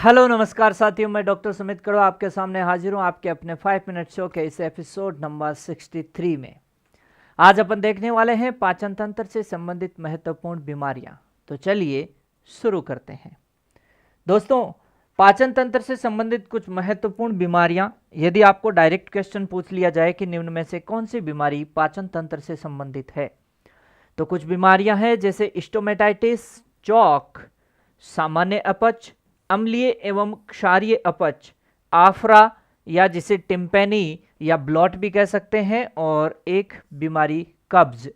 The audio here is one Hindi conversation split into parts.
हेलो नमस्कार साथियों, मैं डॉक्टर सुमित कड़वा आपके सामने हाजिर हूँ आपके अपने 5 मिनट शो के इस एपिसोड नंबर 63 में। आज अपन देखने वाले हैं पाचन तंत्र से संबंधित महत्वपूर्ण बीमारियां। तो चलिए शुरू करते हैं। दोस्तों, पाचन तंत्र से संबंधित कुछ महत्वपूर्ण बीमारियां, यदि आपको डायरेक्ट क्वेश्चन पूछ लिया जाए कि निम्न में से कौन सी बीमारी पाचन तंत्र से संबंधित है, तो कुछ बीमारियां हैं जैसे स्टोमेटाइटिस, चौक, सामान्य अपच, अम्लीय एवं क्षारीय अपच, आफरा या जिसे टिम्पैनी या ब्लॉट भी कह सकते हैं, और एक बीमारी कब्ज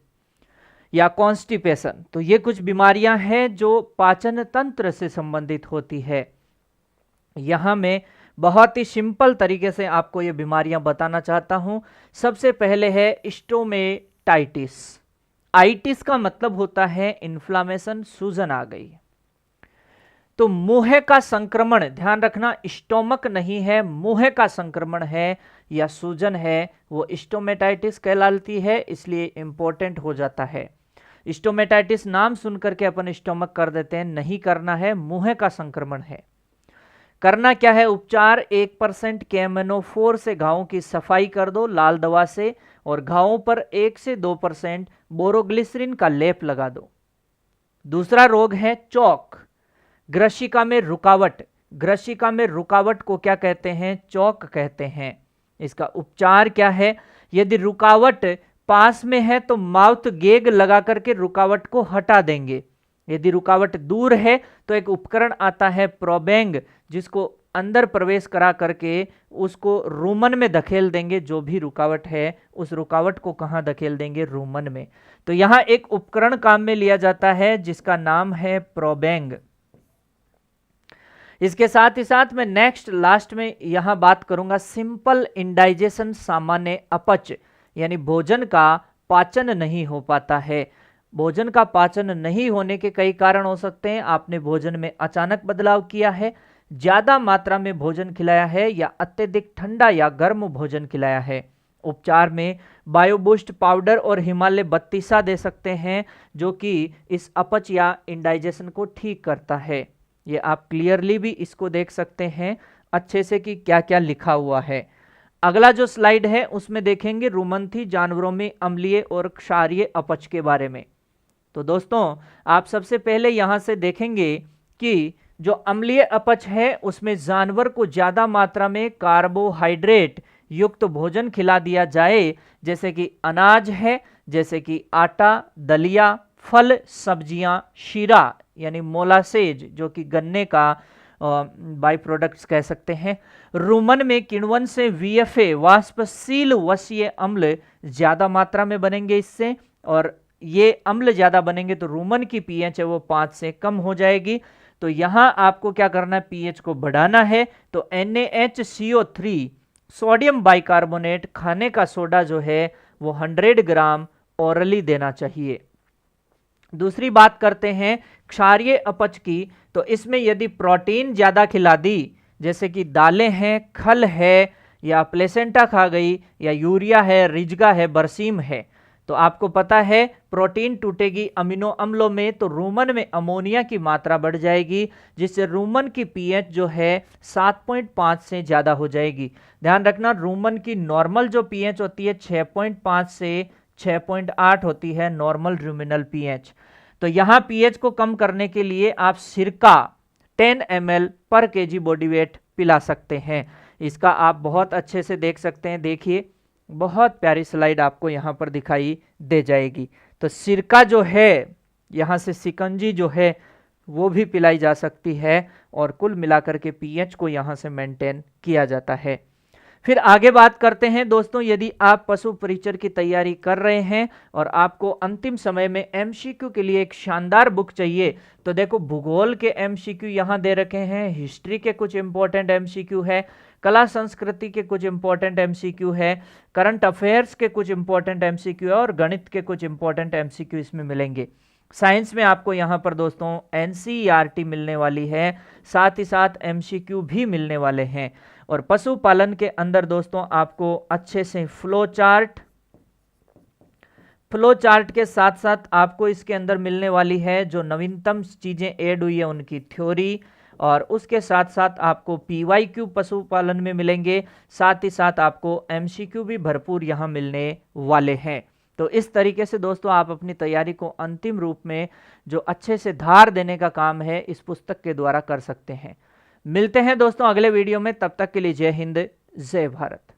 या कॉन्स्टिपेशन। तो ये कुछ बीमारियां हैं जो पाचन तंत्र से संबंधित होती है। यहां मैं बहुत ही सिंपल तरीके से आपको ये बीमारियां बताना चाहता हूं। सबसे पहले है स्टोमेटाइटिस। आइटिस का मतलब होता है इन्फ्लामेशन, सूजन आ गई। तो मुंह का संक्रमण, ध्यान रखना, स्टोमक नहीं है, मुंह का संक्रमण है या सूजन है, वो स्टोमेटाइटिस कहलाती है, इसलिए इंपॉर्टेंट हो जाता है। स्टोमेटाइटिस नाम सुनकर के अपन स्टोमक कर देते हैं, नहीं करना है, मुंह का संक्रमण है। करना क्या है उपचार? 1% केमेनोफोर से घावों की सफाई कर दो लाल दवा से, और घावों पर 1 से 2% बोरोग्लिसरिन का लेप लगा दो। दूसरा रोग है चौक, ग्रशिका में रुकावट। ग्रशिका में रुकावट को क्या कहते हैं? चौक कहते हैं। इसका उपचार क्या है? यदि रुकावट पास में है तो माउथ गेग लगा करके रुकावट को हटा देंगे। यदि रुकावट दूर है तो एक उपकरण आता है प्रोबेंग, जिसको अंदर प्रवेश करा करके उसको रूमन में धकेल देंगे। जो भी रुकावट है उस रुकावट को कहां धकेल देंगे? रूमन में। तो यहां एक उपकरण काम में लिया जाता है जिसका नाम है प्रोबेंग। इसके साथ ही साथ मैं नेक्स्ट लास्ट में यहां बात करूंगा सिंपल इंडाइजेशन, सामान्य अपच, यानी भोजन का पाचन नहीं हो पाता है। भोजन का पाचन नहीं होने के कई कारण हो सकते हैं। आपने भोजन में अचानक बदलाव किया है, ज्यादा मात्रा में भोजन खिलाया है, या अत्यधिक ठंडा या गर्म भोजन खिलाया है। उपचार में बायोबूस्ट पाउडर और हिमालय बत्तीसा दे सकते हैं, जो कि इस अपच या इंडाइजेशन को ठीक करता है। ये आप क्लियरली भी इसको देख सकते हैं अच्छे से कि क्या क्या लिखा हुआ है। अगला जो स्लाइड है उसमें देखेंगे रुमंथी जानवरों में अम्लीय और क्षारीय अपच के बारे में। तो दोस्तों, आप सबसे पहले यहां से देखेंगे कि जो अम्लीय अपच है उसमें जानवर को ज्यादा मात्रा में कार्बोहाइड्रेट युक्त भोजन खिला दिया जाए, जैसे कि अनाज है, जैसे कि आटा, दलिया, फल, सब्जियां, शीरा यानी मोलासेज जो कि गन्ने का बाई प्रोडक्ट्स कह सकते हैं। रूमन में किण्वन से वीएफए वाष्पशील वसीय अम्ल ज्यादा मात्रा में बनेंगे इससे, और ये अम्ल ज्यादा बनेंगे तो रूमन की पीएच है वो 5 से कम हो जाएगी। तो यहां आपको क्या करना है? पीएच को बढ़ाना है। तो NaHCO3 सोडियम बाइकार्बोनेट खाने का सोडा जो है वो 100 ग्राम ओरली देना चाहिए। दूसरी बात करते हैं क्षारीय अपच की। तो इसमें यदि प्रोटीन ज्यादा खिला दी, जैसे कि दालें हैं, खल है, या प्लेसेंटा खा गई, या यूरिया है, रिजगा है, बरसीम है, तो आपको पता है प्रोटीन टूटेगी अमीनो अम्लों में, तो रूमन में अमोनिया की मात्रा बढ़ जाएगी, जिससे रूमन की पीएच जो है 7.5 से ज्यादा हो जाएगी। ध्यान रखना, रूमन की नॉर्मल जो पीएच होती है 6.5 से 6.8 होती है नॉर्मल रूमिनल पीएच। तो यहां पीएच को कम करने के लिए आप सिरका 10 ml पर केजी बॉडी वेट पिला सकते हैं। इसका आप बहुत अच्छे से देख सकते हैं। देखिए, बहुत प्यारी स्लाइड आपको यहां पर दिखाई दे जाएगी। तो सिरका जो है, यहां से सिकंजी जो है वो भी पिलाई जा सकती है, और कुल मिलाकर के पीएच को यहां से मेंटेन किया जाता है। फिर आगे बात करते हैं दोस्तों, यदि आप पशु परिचर की तैयारी कर रहे हैं और आपको अंतिम समय में एमसीक्यू के लिए एक शानदार बुक चाहिए, तो देखो भूगोल के एमसीक्यू यहां दे रखे हैं, हिस्ट्री के कुछ इंपॉर्टेंट एमसीक्यू है, कला संस्कृति के कुछ इंपॉर्टेंट एमसीक्यू है, करंट अफेयर्स के कुछ इंपॉर्टेंट एमसीक्यू है, और गणित के कुछ इंपॉर्टेंट एमसीक्यू इसमें मिलेंगे। साइंस में आपको यहां पर दोस्तों एनसीईआरटी मिलने वाली है, साथ ही साथ एमसीक्यू भी मिलने वाले हैं। और पशुपालन के अंदर दोस्तों आपको अच्छे से फ्लो चार्ट के साथ साथ आपको इसके अंदर मिलने वाली है जो नवीनतम चीजें ऐड हुई है उनकी थ्योरी, और उसके साथ साथ आपको PYQ पशुपालन में मिलेंगे, साथ ही साथ आपको MCQ भी भरपूर यहाँ मिलने वाले हैं। तो इस तरीके से दोस्तों आप अपनी तैयारी को अंतिम रूप में जो अच्छे से धार देने का काम है इस पुस्तक के द्वारा कर सकते हैं। मिलते हैं दोस्तों अगले वीडियो में, तब तक के लिए जय हिंद, जय भारत।